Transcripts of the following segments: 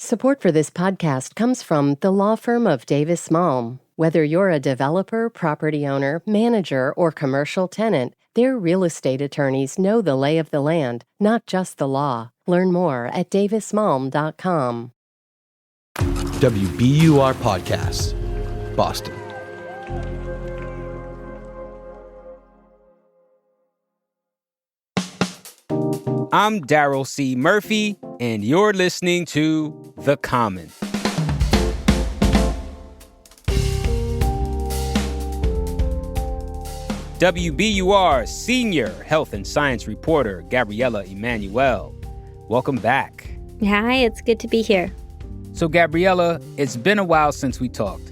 Support for this podcast comes from the law firm of Davis Malm. Whether you're a developer, property owner, manager, or commercial tenant, their real estate attorneys know the lay of the land, not just the law. Learn more at davismalm.com. WBUR Podcasts, Boston. I'm Daryl C. Murphy, and you're listening to The Common. WBUR senior health and science reporter Gabrielle Emanuel. Welcome back. Hi, it's good to be here. So, Gabriella, it's been a while since we talked.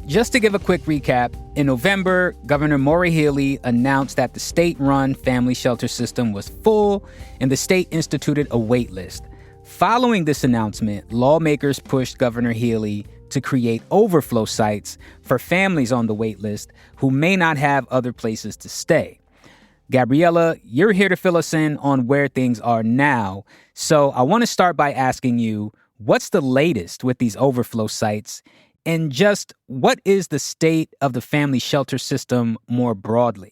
Just to give a quick recap, in November, Governor Maura Healey announced that the state-run family shelter system was full and the state instituted a wait list. Following this announcement, lawmakers pushed Governor Healey to create overflow sites for families on the wait list who may not have other places to stay. Gabriella, you're here to fill us in on where things are now. So I want to start by asking you, what's the latest with these overflow sites? And just what is the state of the family shelter system more broadly?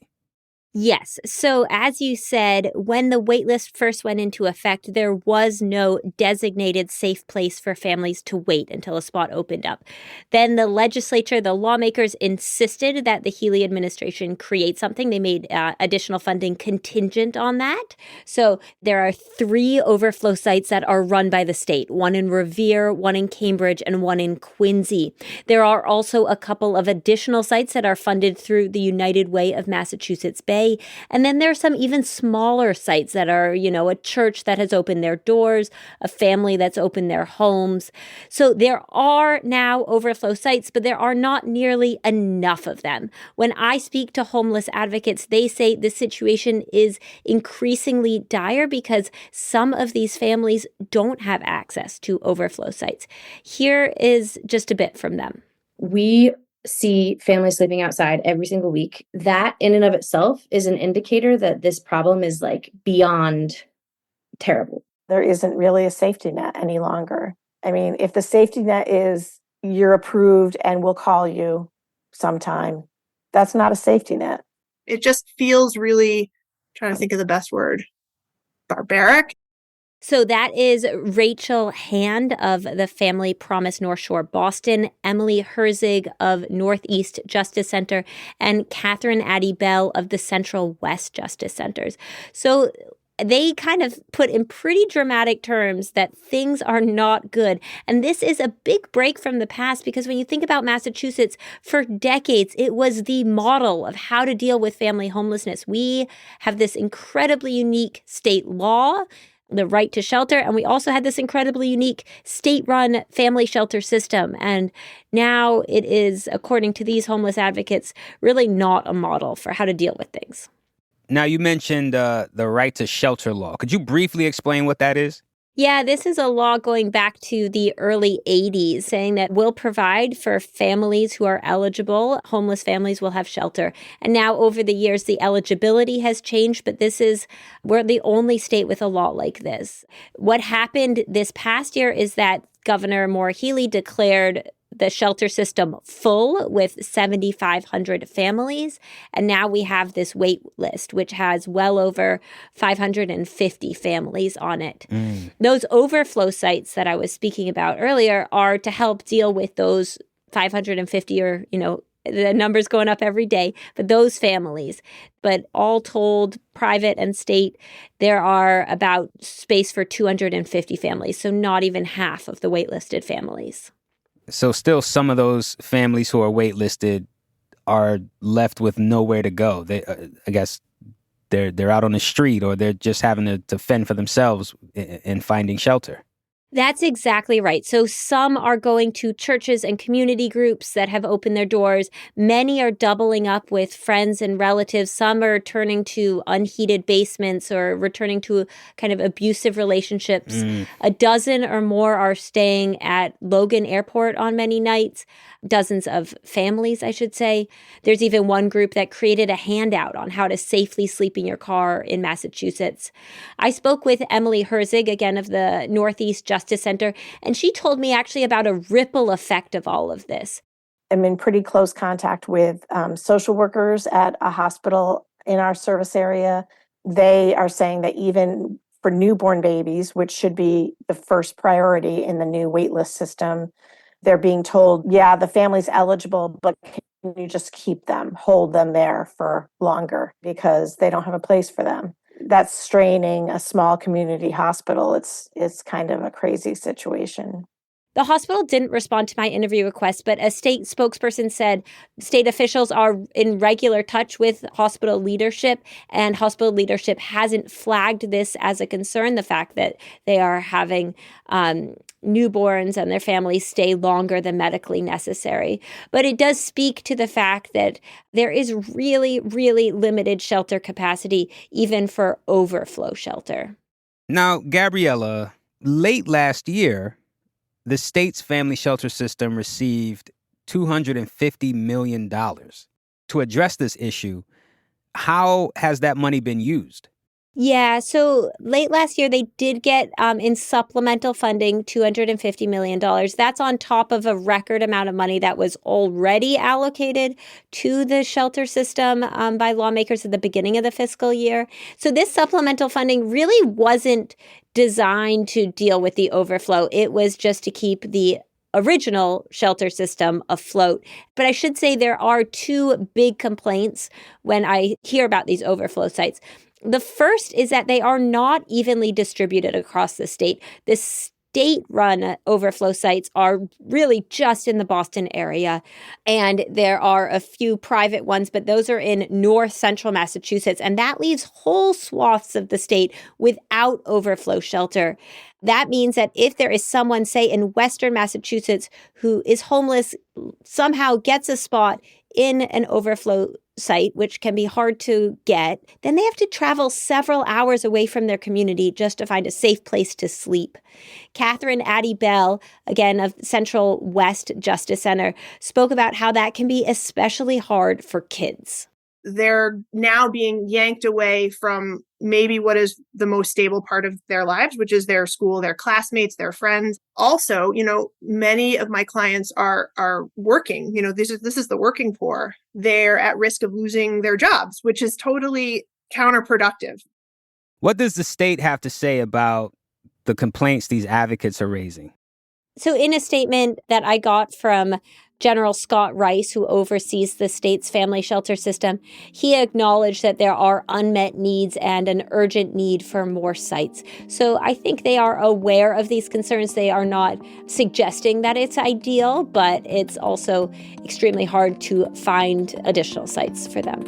Yes. So as you said, when the waitlist first went into effect, there was no designated safe place for families to wait until a spot opened up. Then the legislature, the lawmakers insisted that the Healey administration create something. They made additional funding contingent on that. So there are 3 overflow sites that are run by the state, one in Revere, one in Cambridge, and one in Quincy. There are also a couple of additional sites that are funded through the United Way of Massachusetts Bay. And then there are some even smaller sites that are, a church that has opened their doors, a family that's opened their homes. So there are now overflow sites, but there are not nearly enough of them. When I speak to homeless advocates, they say the situation is increasingly dire because some of these families don't have access to overflow sites. Here is just a bit from them. We see families sleeping outside every single week. That in and of itself is an indicator that this problem is beyond terrible. There isn't really a safety net any longer. I mean, if the safety net is you're approved and we'll call you sometime, that's not a safety net. It just feels really, trying to think of the best word, barbaric. So that is Rachel Hand of the Family Promise North Shore Boston, Emily Herzig of Northeast Justice Center, and Catherine Addie Bell of the Central West Justice Centers. So they kind of put in pretty dramatic terms that things are not good. And this is a big break from the past because when you think about Massachusetts, for decades, it was the model of how to deal with family homelessness. We have this incredibly unique state law, the right to shelter. And we also had this incredibly unique state-run family shelter system. And now it is, according to these homeless advocates, really not a model for how to deal with things. Now, you mentioned the right to shelter law. Could you briefly explain what that is? Yeah, this is a law going back to the early 80s saying that we'll provide for families who are eligible. Homeless families will have shelter. And now over the years, the eligibility has changed, but we're the only state with a law like this. What happened this past year is that Governor Maura Healey declared the shelter system full with 7,500 families. And now we have this wait list, which has well over 550 families on it. Those overflow sites that I was speaking about earlier are to help deal with those 550 or, the number's going up every day, but those families. But all told, private and state, there are about space for 250 families. So not even half of the waitlisted families. So still some of those families who are waitlisted are left with nowhere to go. They, I guess they're out on the street or they're just having to fend for themselves in finding shelter. That's exactly right. So some are going to churches and community groups that have opened their doors. Many are doubling up with friends and relatives. Some are turning to unheated basements or returning to kind of abusive relationships. A dozen or more are staying at Logan Airport on many nights. Dozens of families, I should say. There's even one group that created a handout on how to safely sleep in your car in Massachusetts. I spoke with Emily Herzig, again, of the Northeast Justice Center. And she told me actually about a ripple effect of all of this. I'm in pretty close contact with social workers at a hospital in our service area. They are saying that even for newborn babies, which should be the first priority in the new waitlist system, they're being told, yeah, the family's eligible, but can you just keep them, hold them there for longer because they don't have a place for them. That's straining a small community hospital. It's kind of a crazy situation. The hospital didn't respond to my interview request, but a state spokesperson said state officials are in regular touch with hospital leadership, and hospital leadership hasn't flagged this as a concern, the fact that they are having newborns and their families stay longer than medically necessary. But it does speak to the fact that there is really, really limited shelter capacity, even for overflow shelter. Now, Gabriella, late last year, the state's family shelter system received $250 million to address this issue. How has that money been used? Yeah, so late last year, they did get in supplemental funding $250 million. That's on top of a record amount of money that was already allocated to the shelter system by lawmakers at the beginning of the fiscal year. So this supplemental funding really wasn't designed to deal with the overflow. It was just to keep the original shelter system afloat. But I should say there are two big complaints when I hear about these overflow sites. The first is that they are not evenly distributed across the state. The state-run overflow sites are really just in the Boston area, and there are a few private ones, but those are in north central Massachusetts, and that leaves whole swaths of the state without overflow shelter. That means that if there is someone, say, in western Massachusetts who is homeless, somehow gets a spot in an overflow site, which can be hard to get, then they have to travel several hours away from their community just to find a safe place to sleep. Catherine Addie Bell, again of Central West Justice Center, spoke about how that can be especially hard for kids. They're now being yanked away from maybe what is the most stable part of their lives, which is their school, their classmates, their friends. Also, many of my clients are working. This is the working poor. They're at risk of losing their jobs, which is totally counterproductive. What does the state have to say about the complaints these advocates are raising? So in a statement that I got from General Scott Rice, who oversees the state's family shelter system, he acknowledged that there are unmet needs and an urgent need for more sites. So I think they are aware of these concerns. They are not suggesting that it's ideal, but it's also extremely hard to find additional sites for them.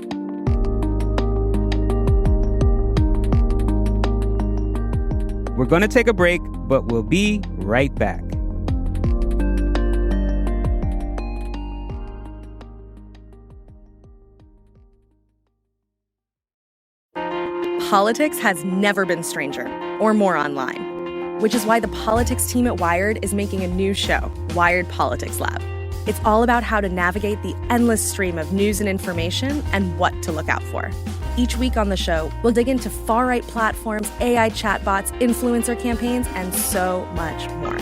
We're going to take a break, but we'll be right back. Politics has never been stranger or more online, which is why the politics team at Wired is making a new show, Wired Politics Lab. It's all about how to navigate the endless stream of news and information and what to look out for. Each week on the show, we'll dig into far-right platforms, AI chatbots, influencer campaigns, and so much more.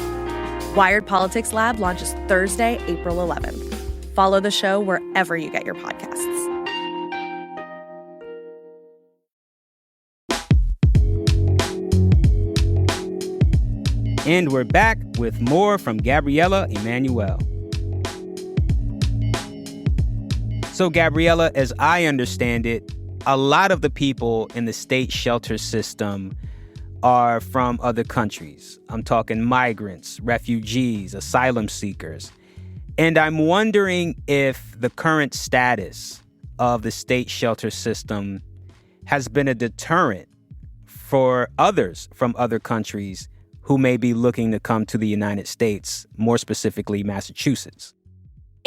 Wired Politics Lab launches Thursday, April 11th. Follow the show wherever you get your podcasts. And we're back with more from Gabrielle Emanuel. So, Gabriella, as I understand it, a lot of the people in the state shelter system are from other countries. I'm talking migrants, refugees, asylum seekers. And I'm wondering if the current status of the state shelter system has been a deterrent for others from other countries who may be looking to come to the United States, more specifically Massachusetts.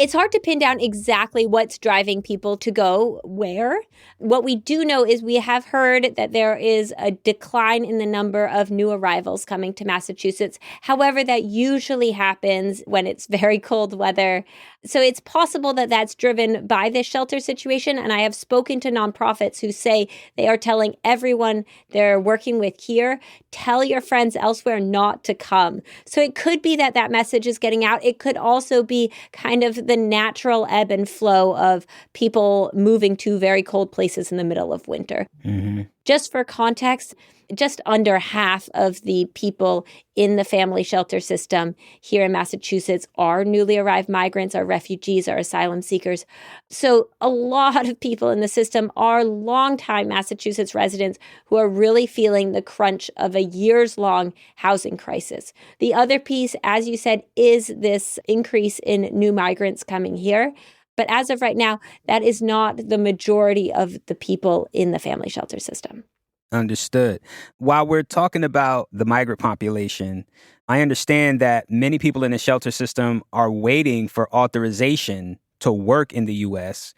It's hard to pin down exactly what's driving people to go where. What we do know is we have heard that there is a decline in the number of new arrivals coming to Massachusetts. However, that usually happens when it's very cold weather. So it's possible that that's driven by this shelter situation. And I have spoken to nonprofits who say they are telling everyone they're working with here, tell your friends elsewhere not to come. So it could be that that message is getting out. It could also be kind of the natural ebb and flow of people moving to very cold places in the middle of winter. Mm-hmm. Just for context, just under half of the people in the family shelter system here in Massachusetts are newly arrived migrants, are refugees, are asylum seekers. So a lot of people in the system are longtime Massachusetts residents who are really feeling the crunch of a years-long housing crisis. The other piece, as you said, is this increase in new migrants coming here. But as of right now, that is not the majority of the people in the family shelter system. Understood. While we're talking about the migrant population, I understand that many people in the shelter system are waiting for authorization to work in the U.S.,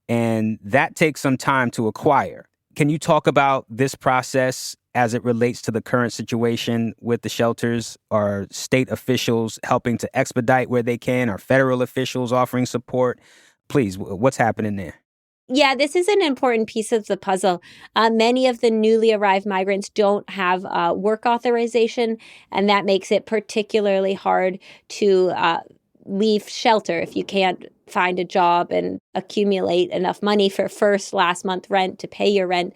and that takes some time to acquire. Can you talk about this process as it relates to the current situation with the shelters? Are state officials helping to expedite where they can? Are federal officials offering support? Please, what's happening there? Yeah, this is an important piece of the puzzle. Many of the newly arrived migrants don't have work authorization, and that makes it particularly hard to leave shelter if you can't find a job and accumulate enough money for last month rent to pay your rent.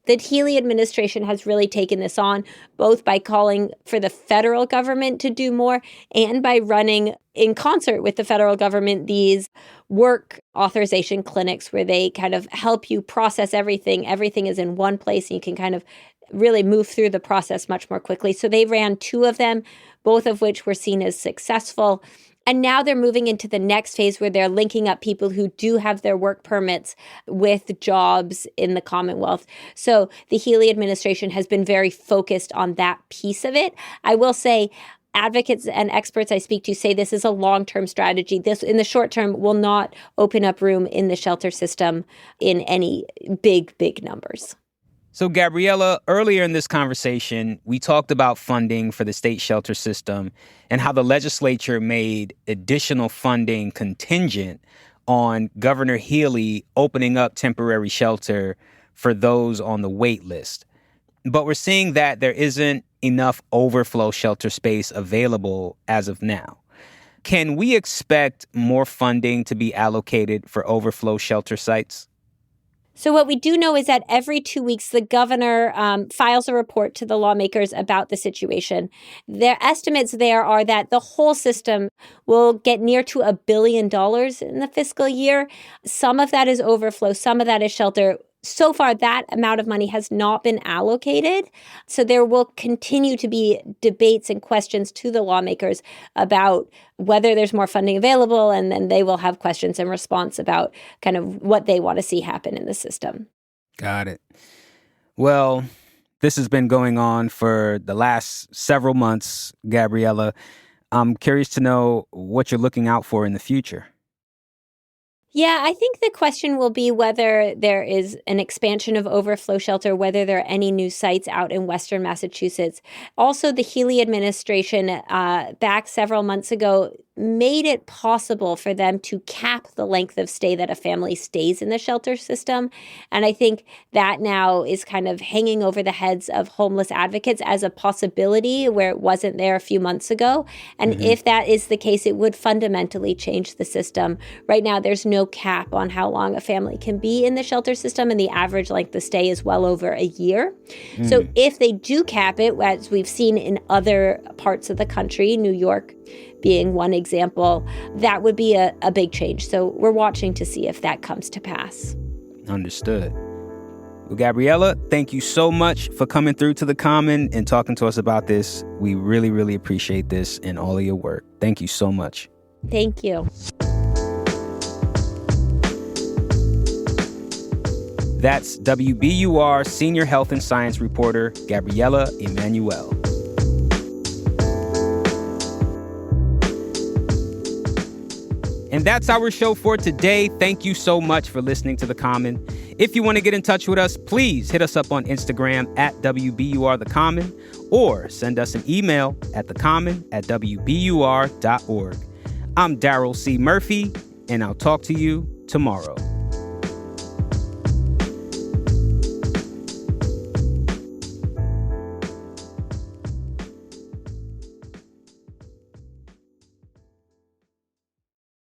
The Healey administration has really taken this on, both by calling for the federal government to do more and by running in concert with the federal government these work authorization clinics where they kind of help you process everything. Everything is in one place and you can kind of really move through the process much more quickly. So they ran 2 of them, both of which were seen as successful. And now they're moving into the next phase where they're linking up people who do have their work permits with jobs in the Commonwealth. So the Healey administration has been very focused on that piece of it. I will say advocates and experts I speak to say this is a long-term strategy. This, in the short term, will not open up room in the shelter system in any big numbers. So, Gabriella, earlier in this conversation, we talked about funding for the state shelter system and how the legislature made additional funding contingent on Governor Healey opening up temporary shelter for those on the wait list. But we're seeing that there isn't enough overflow shelter space available as of now. Can we expect more funding to be allocated for overflow shelter sites? So what we do know is that every 2 weeks, the governor files a report to the lawmakers about the situation. Their estimates there are that the whole system will get near to $1 billion in the fiscal year. Some of that is overflow. Some of that is shelter. So far, that amount of money has not been allocated. So there will continue to be debates and questions to the lawmakers about whether there's more funding available, and then they will have questions in response about kind of what they want to see happen in the system. Got it. Well, this has been going on for the last several months, Gabriella. I'm curious to know what you're looking out for in the future. Yeah, I think the question will be whether there is an expansion of overflow shelter, whether there are any new sites out in Western Massachusetts. Also, the Healey administration back several months ago made it possible for them to cap the length of stay that a family stays in the shelter system. And I think that now is kind of hanging over the heads of homeless advocates as a possibility where it wasn't there a few months ago. And if that is the case, it would fundamentally change the system. Right now, there's no cap on how long a family can be in the shelter system, and the average length of stay is well over a year. So if they do cap it, as we've seen in other parts of the country, New York being one example, that would be a big change. So we're watching to see if that comes to pass. Understood. Well, Gabriella, thank you so much for coming through to The Common and talking to us about this. We really, really appreciate this and all of your work. Thank you so much. Thank you. That's WBUR Senior Health and Science reporter Gabrielle Emanuel. And that's our show for today. Thank you so much for listening to The Common. If you want to get in touch with us, please hit us up on Instagram at WBUR The Common, or send us an email at thecommon@wbur.org. I'm Daryl C. Murphy, and I'll talk to you tomorrow.